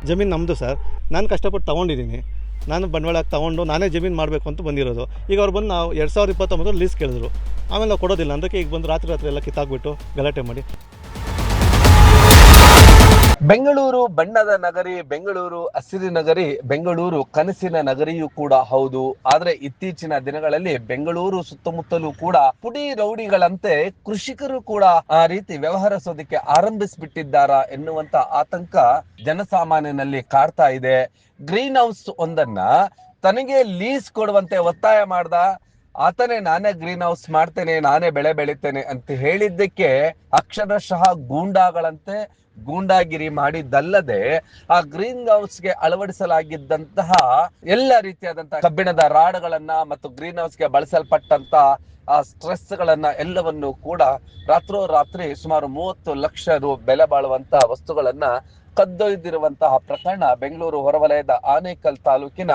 ಜಮೀನು ನಮ್ಮದು ಸರ್. ನಾನು ಕಷ್ಟಪಟ್ಟು ತೊಗೊಂಡಿದ್ದೀನಿ. ನಾನು ಬಂಡವಾಳ ತೊಗೊಂಡು ನಾನೇ ಜಮೀನು ಮಾಡಬೇಕು ಅಂತ ಬಂದಿರೋದು. ಈಗ ಅವ್ರು ಬಂದು ನಾವು 2029 ಲೀಸ್ ಕೇಳಿದ್ರು. ಆಮೇಲೆ ನಾವು ಕೊಡೋದಿಲ್ಲ ಅದಕ್ಕೆ ಈಗ ಬಂದು ರಾತ್ರಿ ಎಲ್ಲ ಕಿತ್ತಾಕ್ಬಿಟ್ಟು ಗಲಾಟೆ ಮಾಡಿ. ಬೆಂಗಳೂರು ಬಣ್ಣದ ನಗರಿ, ಬೆಂಗಳೂರು ಹಸಿರು ನಗರಿ, ಬೆಂಗಳೂರು ಕನಸಿನ ನಗರಿಯೂ ಕೂಡ ಹೌದು. ಆದ್ರೆ ಇತ್ತೀಚಿನ ದಿನಗಳಲ್ಲಿ ಬೆಂಗಳೂರು ಸುತ್ತಮುತ್ತಲೂ ಕೂಡ ಪುಡಿ ರೌಡಿಗಳಂತೆ ಕೃಷಿಕರು ಕೂಡ ಆ ರೀತಿ ವ್ಯವಹರಿಸೋದಕ್ಕೆ ಆರಂಭಿಸಿಬಿಟ್ಟಿದ್ದಾರಾ ಎನ್ನುವಂತ ಆತಂಕ ಜನಸಾಮಾನ್ಯನಲ್ಲಿ ಕಾಡ್ತಾ ಇದೆ. ಗ್ರೀನ್ ಹೌಸ್ ಒಂದನ್ನ ತನಗೆ ಲೀಸ್ ಕೊಡುವಂತೆ ಒತ್ತಾಯ ಮಾಡ್ದ ಆತನೇ ನಾನೇ ಗ್ರೀನ್ ಹೌಸ್ ಮಾಡ್ತೇನೆ, ನಾನೇ ಬೆಳೆ ಬೆಳಿತೇನೆ ಅಂತ ಹೇಳಿದ್ದಕ್ಕೆ ಅಕ್ಷರಶಃ ಗೂಂಡಾಗಳಂತೆ ಗೂಂಡಾಗಿರಿ ಮಾಡಿದ್ದಲ್ಲದೆ ಆ ಗ್ರೀನ್ ಹೌಸ್ಗೆ ಅಳವಡಿಸಲಾಗಿದ್ದಂತಹ ಎಲ್ಲ ರೀತಿಯಾದಂತಹ ಕಬ್ಬಿಣದ ರಾಡ್ಗಳನ್ನ ಮತ್ತು ಗ್ರೀನ್ ಹೌಸ್ಗೆ ಬಳಸಲ್ಪಟ್ಟಂತ ಆ ಸ್ಟ್ರೆಸ್ ಗಳನ್ನ ಎಲ್ಲವನ್ನು ಕೂಡ ರಾತ್ರೋರಾತ್ರಿ ಸುಮಾರು 30 ಲಕ್ಷ ರು ಬೆಲೆ ಬಾಳುವಂತಹ ವಸ್ತುಗಳನ್ನ ಕದ್ದೊಯ್ದಿರುವಂತಹ ಪ್ರಕರಣ ಬೆಂಗಳೂರು ಹೊರವಲಯದ ಆನೇಕಲ್ ತಾಲೂಕಿನ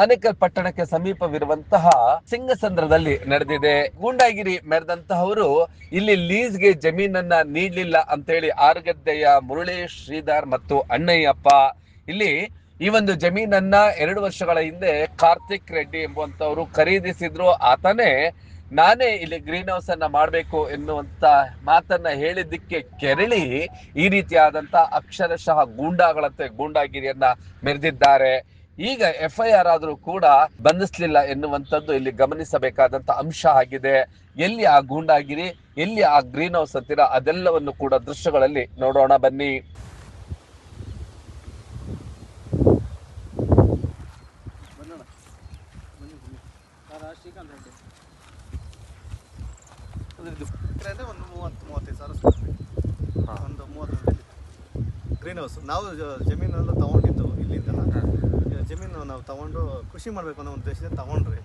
ಆನೇಕಲ್ ಪಟ್ಟಣಕ್ಕೆ ಸಮೀಪವಿರುವಂತಹ ಸಿಂಗಸಂದ್ರದಲ್ಲಿ ನಡೆದಿದೆ. ಗೂಂಡಾಗಿರಿ ಮೆರೆದಂತಹವರು ಇಲ್ಲಿ ಲೀಸ್ಗೆ ಜಮೀನನ್ನ ನೀಡಲಿಲ್ಲ ಅಂತೇಳಿ ಆರಗದ್ದೆಯ ಮುರಳೇಶ್ ಶ್ರೀಧರ್ ಮತ್ತು ಅಣ್ಣಯ್ಯಪ್ಪ ಇಲ್ಲಿ ಈ ಒಂದು ಜಮೀನನ್ನ 2 ವರ್ಷಗಳ ಹಿಂದೆ ಕಾರ್ತಿಕ್ ರೆಡ್ಡಿ ಎಂಬುವಂತವರು ಖರೀದಿಸಿದ್ರು. ಆತನೇ ನಾನೇ ಇಲ್ಲಿ ಗ್ರೀನ್ ಹೌಸ್ ಅನ್ನ ಮಾಡಬೇಕು ಎನ್ನುವಂತ ಮಾತನ್ನ ಹೇಳಿದ್ದಕ್ಕೆ ಕೆರಳಿ ಈ ರೀತಿಯಾದಂತ ಅಕ್ಷರಶಃ ಗೂಂಡಾಗಳಂತೆ ಗೂಂಡಾಗಿರಿಯನ್ನ ಮೆರೆದಿದ್ದಾರೆ. ಈಗ FIR ಆದ್ರೂ ಕೂಡ ಬಂಧಿಸಲಿಲ್ಲ ಎನ್ನುವಂಥದ್ದು ಇಲ್ಲಿ ಗಮನಿಸಬೇಕಾದಂತ ಅಂಶ ಆಗಿದೆ. ಎಲ್ಲಿ ಆ ಗೂಂಡಾಗಿರಿ, ಎಲ್ಲಿ ಆ ಗ್ರೀನ್ ಹೌಸ್ ಅಂತೀರಾ, ಅದೆಲ್ಲವನ್ನು ಕೂಡ ದೃಶ್ಯಗಳಲ್ಲಿ ನೋಡೋಣ ಬನ್ನಿ. ಒಂದು 30 ಗ್ರೀನ್ ಹೌಸ್ ನಾವು ಜಮೀನೆಲ್ಲ ತಗೊಂಡಿದ್ದು ಇಲ್ಲಿಂದ. ಜಮೀನು ನಾವು ತಗೊಂಡು ಕೃಷಿ ಮಾಡ್ಬೇಕು ಅನ್ನೋ ಉದ್ದೇಶದಿಂದ ತಗೊಂಡ್ರಿ.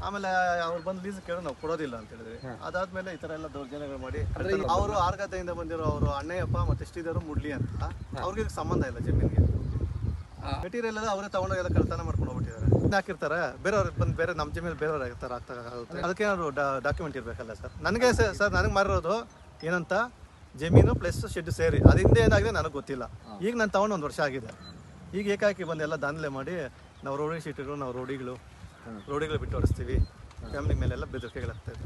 ಆಮೇಲೆ ಅವ್ರು ಬಂದು ಲೀಸ್ ಕೇಳಿ ನಾವು ಕೊಡೋದಿಲ್ಲ ಅಂತ ಹೇಳಿದ್ರಿ. ಅದಾದ್ಮೇಲೆ ಈ ತರ ಎಲ್ಲ ದೌರ್ಜನ್ಯಗಳು ಮಾಡಿ ಅವರು ಆರ್ಗತೆಯಿಂದ ಬಂದಿರೋ ಅವರು ಅಣ್ಣಯ್ಯಪ್ಪ ಮತ್ತೆ ಶ್ರೀಧರು ಮುಡ್ಲಿ ಅಂತ ಅವ್ರಿಗೆ ಸಂಬಂಧ ಇಲ್ಲ ಜಮೀನಿಗೆ. ಮೆಟೀರಿಯಲ್ ಎಲ್ಲ ಅವರೇ ತಗೊಂಡೋಗಿ ಎಲ್ಲ ಕಳ್ತನ ಮಾಡ್ಕೊಂಡು ಹೋಗ್ಬಿಟ್ಟಿದ್ದಾರೆ. ಹಾಕಿರ್ತಾರೆ ಬೇರೆಯವ್ರು ಬಂದು ಬೇರೆ ನಮ್ಮ ಜಮೀನು ಬೇರೆಯವ್ರು ಆಗ್ತಾರೆ ಆಗ್ತಾಗುತ್ತೆ. ಅದಕ್ಕೆ ಏನಾದ್ರು ಡಾಕ್ಯುಮೆಂಟ್ ಇರಬೇಕಲ್ಲ ಸರ್. ನನಗೆ ಸರ್ ನನಗೆ ಮಾರಿರೋದು ಏನಂತ ಜಮೀನು ಪ್ಲಸ್ ಶೆಡ್ ಸೇರಿ. ಅದು ಹಿಂದೆ ಏನಾಗಿದೆ ನನಗೆ ಗೊತ್ತಿಲ್ಲ. ಈಗ ನಾನು ತಗೊಂಡು 1 ವರ್ಷ ಆಗಿದೆ. ಈಗ ಏಕಾಏಕಿ ಬಂದು ಎಲ್ಲ ದಾಂಧಲೆ ಮಾಡಿ ನಾವು ರೋಡಿ ಶೀಟ್ಗಳು, ನಾವು ರೋಡಿಗಳು ಬಿಟ್ಟು ಹೊಡಿಸ್ತೀವಿ. ಫ್ಯಾಮಿಲಿ ಮೇಲೆಲ್ಲ ಬೆದರಿಕೆಗಳಾಗ್ತದೆ.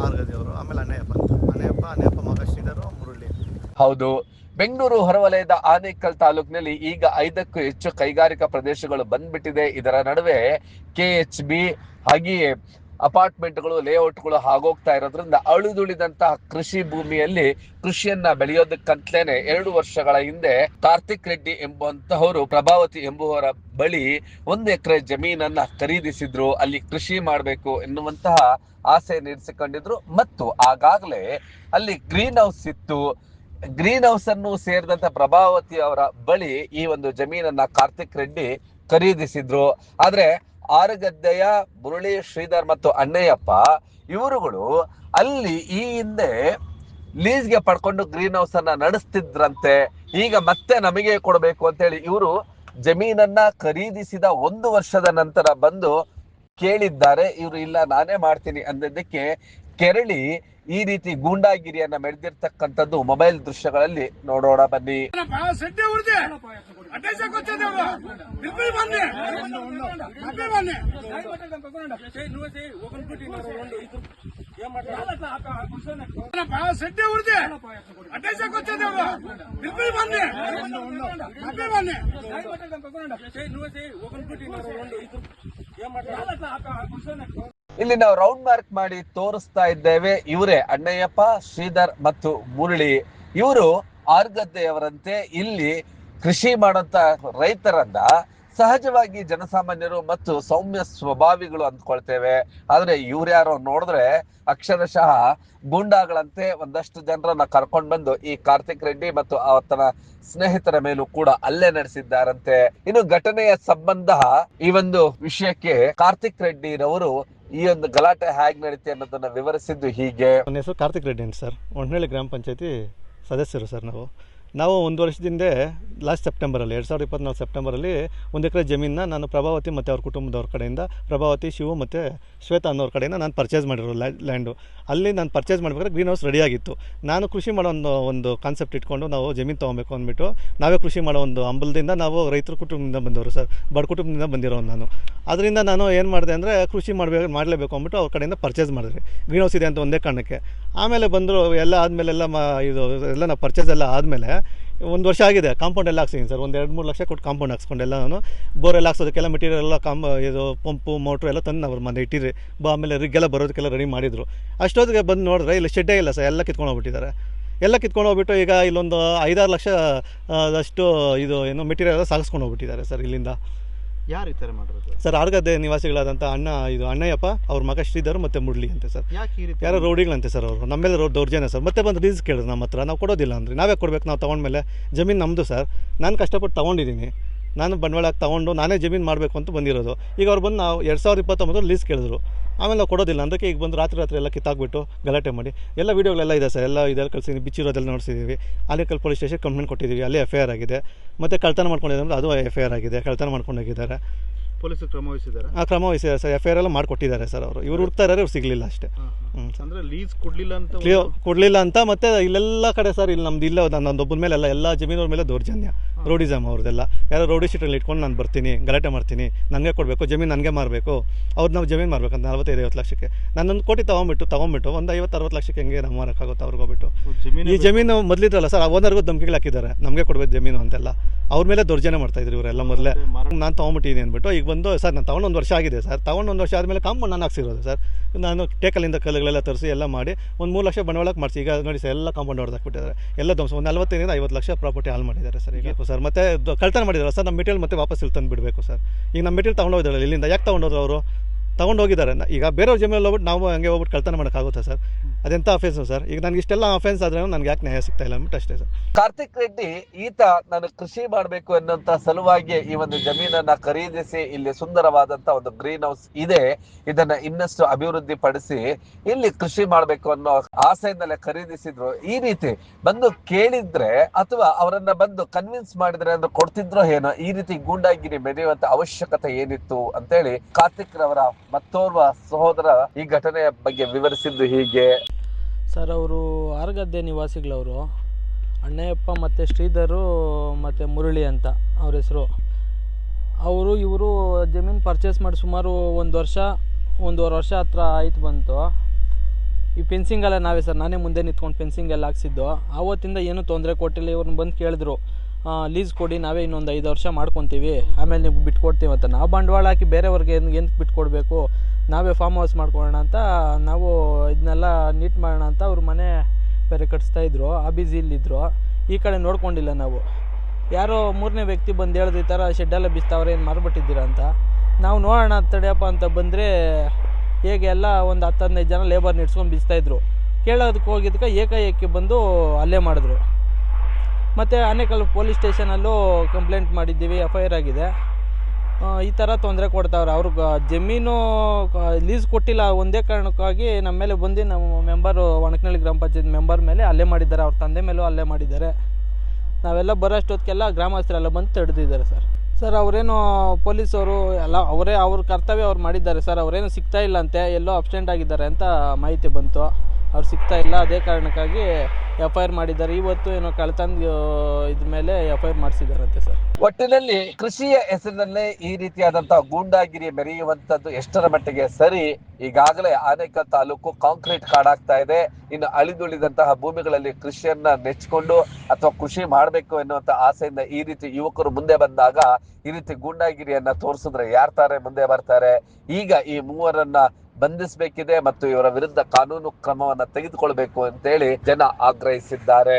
ಆರ್ಗದೇವರು, ಆಮೇಲೆ ಅಣ್ಣಯ್ಯಪ್ಪ ಮಗ ಶ್ರೀಧರು ಮುರಳಿ. ಹೌದು, ಬೆಂಗಳೂರು ಹೊರವಲಯದ ಆನೇಕಲ್ ತಾಲೂಕಿನಲ್ಲಿ ಈಗ 5ಕ್ಕೂ ಹೆಚ್ಚು ಕೈಗಾರಿಕಾ ಪ್ರದೇಶಗಳು ಬಂದ್ಬಿಟ್ಟಿದೆ. ಇದರ ನಡುವೆ KHB ಹಾಗೆಯೇ ಅಪಾರ್ಟ್ಮೆಂಟ್ಗಳು, ಲೇಔಟ್ಗಳು ಆಗೋಗ್ತಾ ಇರೋದ್ರಿಂದ ಅಳಿದುಳಿದಂತಹ ಕೃಷಿ ಭೂಮಿಯಲ್ಲಿ ಕೃಷಿಯನ್ನ ಬೆಳೆಯೋದಕ್ಕಂತಲೇನೆ 2 ವರ್ಷಗಳ ಹಿಂದೆ ಕಾರ್ತಿಕ್ ರೆಡ್ಡಿ ಎಂಬುವಂತಹವರು ಪ್ರಭಾವತಿ ಎಂಬುವರ ಬಳಿ 1 ಎಕರೆ ಜಮೀನನ್ನ ಖರೀದಿಸಿದ್ರು. ಅಲ್ಲಿ ಕೃಷಿ ಮಾಡಬೇಕು ಎನ್ನುವಂತಹ ಆಸೆ ನೀಡಿಸಿಕೊಂಡಿದ್ರು ಮತ್ತು ಆಗಾಗಲೇ ಅಲ್ಲಿ ಗ್ರೀನ್ ಹೌಸ್ ಇತ್ತು. ಗ್ರೀನ್ ಹೌಸ್ ಅನ್ನು ಸೇರಿದಂತ ಪ್ರಭಾವತಿ ಅವರ ಬಳಿ ಈ ಒಂದು ಜಮೀನನ್ನ ಕಾರ್ತಿಕ್ ರೆಡ್ಡಿ ಖರೀದಿಸಿದ್ರು. ಆದ್ರೆ ಆರಗದ್ದೆಯ ಮುರಳಿ ಶ್ರೀಧರ್ ಮತ್ತು ಅಣ್ಣಯ್ಯಪ್ಪ ಇವರುಗಳು ಅಲ್ಲಿ ಈ ಹಿಂದೆ ಲೀಸ್ಗೆ ಪಡ್ಕೊಂಡು ಗ್ರೀನ್ ಹೌಸ್ ಅನ್ನ ನಡೆಸ್ತಿದ್ರಂತೆ. ಈಗ ಮತ್ತೆ ನಮಗೆ ಕೊಡಬೇಕು ಅಂತ ಹೇಳಿ ಇವರು ಜಮೀನನ್ನ ಖರೀದಿಸಿದ 1 ವರ್ಷದ ನಂತರ ಬಂದು ಕೇಳಿದ್ದಾರೆ. ಇವರು ಇಲ್ಲ ನಾನೇ ಮಾಡ್ತೀನಿ ಅಂದಿದ್ದಕ್ಕೆ ಕೆರಳಿ ಈ ರೀತಿ ಗೂಂಡಾಗಿರಿಯನ್ನ ಮೆರೆದಿರ್ತಕ್ಕಂಥದ್ದು ಮೊಬೈಲ್ ದೃಶ್ಯಗಳಲ್ಲಿ ನೋಡೋಣ ಬನ್ನಿ. ಇಲ್ಲಿ ನಾವು ರೌಂಡ್ ಮಾರ್ಕ್ ಮಾಡಿ ತೋರಿಸ್ತಾ ಇದ್ದೇವೆ. ಇವರೇ ಅಣ್ಣಯ್ಯಪ್ಪ, ಶ್ರೀಧರ್ ಮತ್ತು ಮುರಳಿ. ಇವರು ಆರ್ಗದ್ದೆಯವರಂತೆ ಇಲ್ಲಿ ಕೃಷಿ ಮಾಡಂತ ರೈತರನ್ನ ಸಹಜವಾಗಿ ಜನಸಾಮಾನ್ಯರು ಮತ್ತು ಸೌಮ್ಯ ಸ್ವಭಾವಿಗಳು ಅಂದ್ಕೊಳ್ತೇವೆ. ಆದ್ರೆ ಇವ್ರ್ಯಾರೋ ನೋಡಿದ್ರೆ ಅಕ್ಷರಶಃ ಗೂಂಡಾಗಳಂತೆ ಒಂದಷ್ಟು ಜನರನ್ನ ಕರ್ಕೊಂಡು ಬಂದು ಈ ಕಾರ್ತಿಕ್ ರೆಡ್ಡಿ ಮತ್ತು ಆತನ ಸ್ನೇಹಿತರ ಮೇಲೂ ಕೂಡ ಹಲ್ಲೆ ನಡೆಸಿದ್ದಾರಂತೆ. ಇನ್ನು ಘಟನೆಯ ಸಂಬಂಧ ಈ ಒಂದು ವಿಷಯಕ್ಕೆ ಕಾರ್ತಿಕ್ ರೆಡ್ಡಿ ರವರು ಈ ಒಂದು ಗಲಾಟೆ ಹೇಗೆ ನಡೀತಿ ಅನ್ನೋದನ್ನ ವಿವರಿಸಿದ್ದು ಹೀಗೆ. ನನ್ನ ಹೆಸರು ಕಾರ್ತಿಕ್ ರೆಡ್ಡಿ ಅಂತ ಸರ್. ಹೊನ್ನಳ್ಳಿ ಗ್ರಾಮ ಪಂಚಾಯತಿ ಸದಸ್ಯರು ಸರ್ ನಾವು. ನಾವು 1 ವರ್ಷದಿಂದ ಲಾಸ್ಟ್ ಸೆಪ್ಟೆಂಬರಲ್ಲಿ 2024 ಸೆಪ್ಟೆಂಬರಲ್ಲಿ 1 ಎಕರೆ ಜಮೀನನ್ನ ನಾನು ಪ್ರಭಾವತಿ ಮತ್ತು ಅವ್ರ ಕುಟುಂಬದವ್ರ ಕಡೆಯಿಂದ, ಪ್ರಭಾವತಿ, ಶಿವು ಮತ್ತು ಶ್ವೇತಾ ಅನ್ನೋರ ಕಡೆಯಿಂದ ನಾನು ಪರ್ಚೇಸ್ ಮಾಡಿರೋ ಲ್ಯಾಂಡು. ಅಲ್ಲಿ ನಾನು ಪರ್ಚೇಸ್ ಮಾಡಬೇಕಾದ್ರೆ ಗ್ರೀನ್ ಹೌಸ್ ರೆಡಿಯಾಗಿತ್ತು. ನಾನು ಕೃಷಿ ಮಾಡೋ ಒಂದು ಕಾನ್ಸೆಪ್ಟ್ ಇಟ್ಕೊಂಡು ನಾವು ಜಮೀನು ತೊಗೊಬೇಕು ಅಂದ್ಬಿಟ್ಟು ನಾವೇ ಕೃಷಿ ಮಾಡೋ ಒಂದು ಹಂಬಲದಿಂದ ನಾವು ರೈತರ ಕುಟುಂಬದಿಂದ ಬಂದವರು ಸರ್, ಬಡ ಕುಟುಂಬದಿಂದ ಬಂದಿರೋನು ನಾನು. ಅದರಿಂದ ನಾನು ಏನು ಮಾಡಿದೆ ಅಂದರೆ ಕೃಷಿ ಮಾಡಲೇಬೇಕು ಅಂದ್ಬಿಟ್ಟು ಅವ್ರ ಕಡೆಯಿಂದ ಪರ್ಚೇಸ್ ಮಾಡಿದ್ರಿ. ಗ್ರೀನ್ ಹೌಸ್ ಇದೆ ಅಂತ ಒಂದೇ ಕಾರಣಕ್ಕೆ. ಆಮೇಲೆ ಬಂದರು ಎಲ್ಲ ಆದಮೇಲೆ ಎಲ್ಲ ನಾವು ಪರ್ಚೇಸ್ ಎಲ್ಲ ಆದಮೇಲೆ 1 ವರ್ಷ ಆಗಿದೆ. ಕಾಂಪೌಂಡ್ ಎಲ್ಲ ಹಾಕ್ಸಿದ್ದೀನಿ ಸರ್, 1-2-3 ಲಕ್ಷ ಕೊಟ್ಟು ಕಾಂಪೌಂಡ್ ಹಾಕ್ಸ್ಕೊಂಡೆಲ್ಲ ನಾನು. ಬೋರೆಲ್ಲ ಹಾಕ್ಸೋದಕ್ಕೆಲ್ಲ ಮೆಟೀರಿಯಲ್ ಎಲ್ಲ ಇದು ಪಂಪು ಮೋಟ್ರು ಎಲ್ಲ ತಂದು ನಾವು ಮನೆ ಇಟ್ಟಿರಿ. ಆಮೇಲೆ ರಿಗ್ಗೆಲ್ಲ ಬರೋದಕ್ಕೆಲ್ಲ ರೆಡಿ ಮಾಡಿದರು. ಅಷ್ಟೊತ್ತಿಗೆ ಬಂದು ನೋಡಿದ್ರೆ ಇಲ್ಲಿ ಶೆಡ್ಡೇ ಇಲ್ಲ ಸರ್, ಎಲ್ಲ ಕಿತ್ಕೊಂಡು ಹೋಗ್ಬಿಟ್ಟಿದ್ದಾರೆ. ಎಲ್ಲ ಕಿತ್ಕೊಂಡು ಹೋಗ್ಬಿಟ್ಟು ಈಗ ಇಲ್ಲೊಂದು 5-6 ಲಕ್ಷ ಅಷ್ಟು ಮೆಟೀರಿಯಲ್ ಎಲ್ಲ ಸಾಗಿಸ್ಕೊಂಡು ಹೋಗ್ಬಿಟ್ಟಿದ್ದಾರೆ ಸರ್ ಇಲ್ಲಿಂದ. ಯಾರು ಈ ಥರ ಮಾಡಿರೋದು ಸರ್? ಆರ್ಗದ್ದೆ ನಿವಾಸಿಗಳಾದಂಥ ಅಣ್ಣಯ್ಯಪ್ಪ, ಅವ್ರ ಮಗ ಶ್ರೀಧರ್ ಮತ್ತು ಮುರಳಿ ಅಂತೆ ಸರ್. ಯಾಕೆ ಈ ರೀತಿ? ಯಾರೋ ರೌಡಿಗಳಂತೆ ಸರ್ ಅವರು. ನಮ್ಮೆಲ್ಲ ದೌರ್ಜನ್ಯ ಸರ್. ಮತ್ತೆ ಬಂದು ಲೀಸ್ ಕೇಳಿದ್ರು ನಮ್ಮ ಹತ್ರ. ನಾವು ಕೊಡೋದಿಲ್ಲ ಅಂದರೆ ನಾವೇ ಕೊಡಬೇಕು. ನಾವು ತೊಗೊಂಡ್ಮೇಲೆ ಜಮೀನು ನಮ್ಮದು ಸರ್. ನಾನು ಕಷ್ಟಪಟ್ಟು ತೊಗೊಂಡಿದ್ದೀನಿ. ನಾನು ಬಂಡವಾಳ ತೊಗೊಂಡು ನಾನೇ ಜಮೀನು ಮಾಡಬೇಕು ಅಂತ ಬಂದಿರೋದು. ಈಗ ಅವ್ರು ಬಂದು ನಾವು 2029 ಲೀಸ್ ಕೇಳಿದ್ರು. ಆಮೇಲೆ ನಾವು ಕೊಡೋದಿಲ್ಲ ಅಂದಕ್ಕೆ ಈಗ ಬಂದು ರಾತ್ರಿ ಎಲ್ಲ ಕಿತ್ತಾಕ್ಬಿಟ್ಟು ಗಲಾಟೆ ಮಾಡಿ ಎಲ್ಲ ವೀಡಿಯೋಗಳೆಲ್ಲ ಇದೆ ಸರ್. ಇದೆಲ್ಲ ಕಳಿಸಿದ್ದೀವಿ, ಬಿಚ್ಚಿರೋದೆಲ್ಲ ನೋಡಿಸಿದ್ದೀವಿ. ಆನೇಕಲ್ ಪೊಲೀಸ್ ಸ್ಟೇಷನ್ ಕಂಪ್ಲೇಂಟ್ ಕೊಟ್ಟಿದ್ದೀವಿ. ಅಲ್ಲೇ FIR ಆಗಿದೆ. ಮತ್ತು ಕಳ್ತನ ಮಾಡ್ಕೊಂಡಿದ್ದಾರೆ, ಅದು FIR ಆಗಿದೆ. ಕಳ್ತನ ಮಾಡ್ಕೊಂಡೋಗಿದ್ದಾರೆ. ಪೊಲೀಸರು ಕ್ರಮ ವಹಿಸಿದ್ದಾರೆ? ಕ್ರಮ ವಹಿಸಿದ್ದಾರೆ ಸರ್. FIR ಎಲ್ಲ ಮಾಡಿಕೊಟ್ಟಿದ್ದಾರೆ ಸರ್. ಅವರು ಹುಡುಕ್ತಾ ಇದ್ದಾರೆ, ಇವ್ರು ಸಿಗಲಿಲ್ಲ ಅಷ್ಟೇ. ಅಂದರೆ ಲೀಸ್ ಕೊಡಲಿಲ್ಲ ಅಂತ. ಮತ್ತು ಇಲ್ಲೆಲ್ಲ ಕಡೆ ಸರ್, ಇಲ್ಲಿ ನಮ್ದು ಇಲ್ಲ ನನ್ನೊಬ್ಬನ ಮೇಲೆ ಎಲ್ಲ ಜಮೀನವ್ರ ಮೇಲೆ ದೌರ್ಜನ್ಯ, ರೋಡಿಸಮ್ ಅವ್ರದ್ದೆಲ್ಲ. ಯಾರೋ ರೋಡಿ ಶೀಟಲ್ಲಿ ಇಟ್ಕೊಂಡು ನಾನು ಬರ್ತೀನಿ, ಗಲಾಟೆ ಮಾಡ್ತೀನಿ, ನನಗೆ ಕೊಡಬೇಕು, ಜಮೀನು ನನಗೆ ಮಾರಬೇಕು, ನಾವು ಜಮೀನು ಮಾರಬೇಕಂತ 45-50 ಲಕ್ಷಕ್ಕೆ. ನಾನು 1 ಕೋಟಿ ತೊಗೊಂಬಿಟ್ಟು ಒಂದು 50-60 ಲಕ್ಷಕ್ಕೆ ಹೆಂಗೆ ನಾವು ಮಾರೋಕ್ಕಾಗುತ್ತೆ ಅವ್ರಿಗೆ ಹೋಗ್ಬಿಟ್ಟು. ಈ ಜಮೀನು ಮೊದಲಿದ್ರಲ್ಲ ಸರ್, ಆ ಓನರ್ಗೂ ಧಮಕಿಗಳು ಹಾಕಿದ್ದಾರೆ, ನಮಗೆ ಕೊಡಬೇಕು ಜಮೀನು ಅಂತೆಲ್ಲ. ಅವ್ರ ಮೇಲೆ ದೌರ್ಜನ್ಯ ಮಾಡ್ತಾಯಿದ್ರು ಇವರೆಲ್ಲ. ಮೊದಲೇ ನಾನು ತೊಗೊಂಬಿಟ್ಟಿದ್ದೀನಿ ಅಂದ್ಬಿಟ್ಟು. ಈಗ ಬಂದು ಸರ್ ನಾನು ತೊಗೊಂಡು 1 ವರ್ಷ ಆಗಿದೆ ಸರ್. ತೊಗೊಂಡು 1 ವರ್ಷ ಆದಮೇಲೆ ಕಾಂಪೌಂಡ್ ನಾನು ಹಾಕ್ಸಿರೋದು ಸರ್. ನಾನು ಟೇಕಲ್ಲಿಂದ ಕಲ್ಲುಗಳೆಲ್ಲ ತರಿಸಿ ಎಲ್ಲ ಮಾಡಿ ಒಂದು 3 ಲಕ್ಷ ಬಂಡವಾಳಕ್ಕೆ ಮಾಡಿಸಿ. ಈಗ ನೋಡಿ ಸರ್, ಎಲ್ಲ ಕಾಂಪೌಂಡ್ ಹೊಡೆದಾಕ್ಬಿಟ್ಟಿದ್ದಾರೆ. ಎಲ್ಲ ಧ್ವಂಸ. ಒಂದು 45-50 ಲಕ್ಷ ಪ್ರಾಪರ್ಟಿ ಹಾಳು ಮಾಡಿದ್ದಾರೆ ಸರ್ ಈಗ ಸರ್. ಮತ್ತು ಕಳ್ತನ ಮಾಡಿದ್ದಾರೆ ಸರ್. ನಮ್ಮ ಮೆಟೀರಿಯಲ್ ಮತ್ತೆ ವಾಪಸ್ ಇಲ್ಲಿ ತಂದು ಬಿಡಬೇಕು ಸರ್. ಈಗ ನಮ್ಮ ಮೆಟೀರಿಯಲ್ ತೊಗೊಂಡೋಗಿದ್ದಾರೆ. ಇಲ್ಲಿಂದ ಯಾಕೆ ತೊಗೊಂಡೋದ್ರು ಅವರು? ತೊಗೊಂಡೋಗಿದ್ದಾರೆ. ಈಗ ಬೇರೆಯವ್ರ ಜಮೀನಲ್ಲಿ ಹೋಗ್ಬಿಟ್ಟು ನಾವು ಹಂಗೆ ಹೋಗ್ಬಿಟ್ಟು ಕಳ್ತನ ಮಾಡೋಕ್ಕಾಗುತ್ತಾ ಸರ್? ಅದೆಂಥ offence sir? ಈಗ ನನಗೆ ಇಷ್ಟೆಲ್ಲ ಅಫೆನ್ಸ್ ಆದ್ರೆ ನನಗೆ ಯಾಕೆ ನ್ಯಾಯ ಸಿಗ್ತಾ ಇಲ್ಲ ಅಂದ್ಬಿಟ್ಟು ಅಷ್ಟೇ ಸರ್. ಕಾರ್ತಿಕ್ ರೆಡ್ಡಿ ಈತ ನಾನು ಕೃಷಿ ಮಾಡಬೇಕು ಅನ್ನೋಂಥ ಸಲುವಾಗಿ ಈ ಒಂದು ಜಮೀನನ್ನ ಖರೀದಿಸಿ ಇಲ್ಲಿ ಸುಂದರವಾದಂತ ಒಂದು ಗ್ರೀನ್ ಹೌಸ್ ಇದೆ, ಇದನ್ನ ಇನ್ನಷ್ಟು ಅಭಿವೃದ್ಧಿ ಪಡಿಸಿ ಇಲ್ಲಿ ಕೃಷಿ ಮಾಡಬೇಕು ಅನ್ನೋ ಆಸೆಯಿಂದಲೇ ಖರೀದಿಸಿದ್ರು. ಈ ರೀತಿ ಬಂದು ಕೇಳಿದ್ರೆ ಅಥವಾ ಅವರನ್ನ ಬಂದು ಕನ್ವಿನ್ಸ್ ಮಾಡಿದ್ರೆ ಅಂದ್ರೆ ಕೊಡ್ತಿದ್ರೋ ಏನೋ, ಈ ರೀತಿ ಗೂಂಡಾಗಿರಿ ಮೆರೆಯುವಂತ ಅವಶ್ಯಕತೆ ಏನಿತ್ತು ಅಂತೇಳಿ ಕಾರ್ತಿಕ್ ರವರ ಮತ್ತೋರ್ವ ಸಹೋದರ ಈ ಘಟನೆಯ ಬಗ್ಗೆ ವಿವರಿಸಿದ್ದು ಹೀಗೆ. ಸರ್, ಅವರು ಆರ್ಗದ್ದೆ ನಿವಾಸಿಗಳವರು. ಅಣ್ಣಯ್ಯಪ್ಪ ಮತ್ತು ಶ್ರೀಧರು ಮತ್ತು ಮುರಳಿ ಅಂತ ಅವ್ರ ಹೆಸರು. ಇವರು ಜಮೀನು ಪರ್ಚೇಸ್ ಮಾಡಿ ಸುಮಾರು 1-1.5 ವರ್ಷ ಹತ್ರ ಆಯ್ತು ಬಂತು. ಈ ಫೆನ್ಸಿಂಗೆಲ್ಲ ನಾವೇ ಸರ್, ನಾನೇ ಮುಂದೆ ನಿಂತ್ಕೊಂಡು ಫೆನ್ಸಿಂಗೆಲ್ಲ ಹಾಕ್ಸಿದ್ದು. ಆವತ್ತಿಂದ ಏನೂ ತೊಂದರೆ ಕೊಟ್ಟಿಲ್ಲ. ಇವ್ರನ್ನ ಬಂದು ಕೇಳಿದ್ರು, ಲೀಸ್ ಕೊಡಿ, ನಾವೇ ಇನ್ನೊಂದು 5 ವರ್ಷ ಮಾಡ್ಕೊತೀವಿ, ಆಮೇಲೆ ನೀವು ಬಿಟ್ಕೊಡ್ತೀವಿ ಅಂತ. ನಾವು ಬಂಡವಾಳ ಹಾಕಿ ಬೇರೆಯವ್ರಿಗೆ ಏನಕ್ಕೆ ಬಿಟ್ಕೊಡ್ಬೇಕು, ನಾವೇ ಫಾರ್ಮ್ ಹೌಸ್ ಮಾಡ್ಕೊಳ್ಳೋಣ ಅಂತ ನಾವು ಇದನ್ನೆಲ್ಲ ನೀಟ್ ಮಾಡೋಣ ಅಂತ ಅವ್ರ ಮನೆ ಬೇರೆ ಕಟ್ಸ್ತಾಯಿದ್ರು. ಆ ಬ್ಯುಸಿಲಿದ್ದರು. ಈ ಕಡೆ ನೋಡ್ಕೊಂಡಿಲ್ಲ ನಾವು. ಯಾರೋ 3ನೇ ವ್ಯಕ್ತಿ ಬಂದು ಹೇಳಿದ್ರು, ಈ ಥರ ಶೆಡ್ಡೆಲ್ಲ ಬಿಸ್ತಾವ್ರೆ, ಏನು ಮಾರ್ಬಿಟ್ಟಿದ್ದೀರಾ ಅಂತ. ನಾವು ನೋಡೋಣ ತಡೆಯಪ್ಪ ಅಂತ ಬಂದರೆ ಹೇಗೆ ಎಲ್ಲ ಒಂದು 10-15 ಜನ ಲೇಬರ್ನ ಇಡ್ಸ್ಕೊಂಡು ಬಿಸ್ತಾಯಿದ್ರು. ಕೇಳೋದಕ್ಕೆ ಹೋಗಿದ್ದಕ್ಕೆ ಏಕಾಏಕಿ ಬಂದು ಅಲ್ಲೇ ಮಾಡಿದ್ರು. ಮತ್ತು ಆನೇಕಲ್ ಪೊಲೀಸ್ ಸ್ಟೇಷನಲ್ಲೂ ಕಂಪ್ಲೇಂಟ್ ಮಾಡಿದ್ದೀವಿ, FIR ಆಗಿದೆ. ಈ ಥರ ತೊಂದರೆ ಕೊಡ್ತಾವ್ರೆ. ಅವ್ರಿಗೆ ಜಮೀನು ಲೀಸ್ ಕೊಟ್ಟಿಲ್ಲ ಒಂದೇ ಕಾರಣಕ್ಕಾಗಿ ನಮ್ಮ ಮೇಲೆ ಬಂದು ನಮ್ಮ ಮೆಂಬರು ಒಣಕನಹಳ್ಳಿ ಗ್ರಾಮ ಪಂಚಾಯತ್ ಮೆಂಬರ್ ಮೇಲೆ ಹಲ್ಲೆ ಮಾಡಿದ್ದಾರೆ. ಅವ್ರ ತಂದೆ ಮೇಲೂ ಹಲ್ಲೆ ಮಾಡಿದ್ದಾರೆ. ನಾವೆಲ್ಲ ಬರೋಷ್ಟೊತ್ತಿಗೆಲ್ಲ ಗ್ರಾಮಸ್ಥರೆಲ್ಲ ಬಂದು ತಡೆದಿದ್ದಾರೆ ಸರ್. ಸರ್, ಅವರೇನು ಪೊಲೀಸವರು ಎಲ್ಲ ಅವ್ರ ಕರ್ತವ್ಯ ಅವ್ರು ಮಾಡಿದ್ದಾರೆ ಸರ್. ಅವರೇನು ಸಿಗ್ತಾ ಇಲ್ಲ ಅಂತೆ, ಎಲ್ಲೋ ಅಬ್ಸೆಂಟ್ ಆಗಿದ್ದಾರೆ ಅಂತ ಮಾಹಿತಿ ಬಂತು. ಅವ್ರು ಸಿಗ್ತಾ ಇಲ್ಲ, ಅದೇ ಕಾರಣಕ್ಕಾಗಿ FIR ಮಾಡಿದ್ದಾರೆ. ಇವತ್ತು ಏನೋ ಕಳ್ತನ ಇದ್ರ ಮೇಲೆ FIR ಮಾಡಿಸಿದಾರಂತೆ ಸರ್. ಒಟ್ಟಿನಲ್ಲಿ ಕೃಷಿಯ ಹೆಸರಿನಲ್ಲೇ ಈ ರೀತಿಯಾದಂತಹ ಗೂಂಡಾಗಿರಿ ಮೆರೆಯುವಂತದ್ದು ಎಷ್ಟರ ಮಟ್ಟಿಗೆ ಸರಿ? ಈಗಾಗಲೇ ಆನೇಕಲ್ ತಾಲೂಕು ಕಾಂಕ್ರೀಟ್ ಕಾಡಾಗ್ತಾ ಇದೆ. ಇನ್ನು ಅಳಿದುಳಿದಂತಹ ಭೂಮಿಗಳಲ್ಲಿ ಕೃಷಿಯನ್ನ ನೆಚ್ಚಿಕೊಂಡು ಅಥವಾ ಕೃಷಿ ಮಾಡಬೇಕು ಎನ್ನುವಂತ ಆಸೆಯಿಂದ ಈ ರೀತಿ ಯುವಕರು ಮುಂದೆ ಬಂದಾಗ ಈ ರೀತಿ ಗೂಂಡಾಗಿರಿಯನ್ನ ತೋರಿಸಿದ್ರೆ ಯಾರ್ತಾರೆ ಮುಂದೆ ಬರ್ತಾರೆ? ಈಗ ಈ ಮೂವರನ್ನ ಬಂಧಿಸಬೇಕಿದೆ ಮತ್ತು ಇವರ ವಿರುದ್ಧ ಕಾನೂನು ಕ್ರಮವನ್ನ ತೆಗೆದುಕೊಳ್ಬೇಕು ಅಂತೇಳಿ ಜನ ಆಗ್ರಹಿಸಿದ್ದಾರೆ.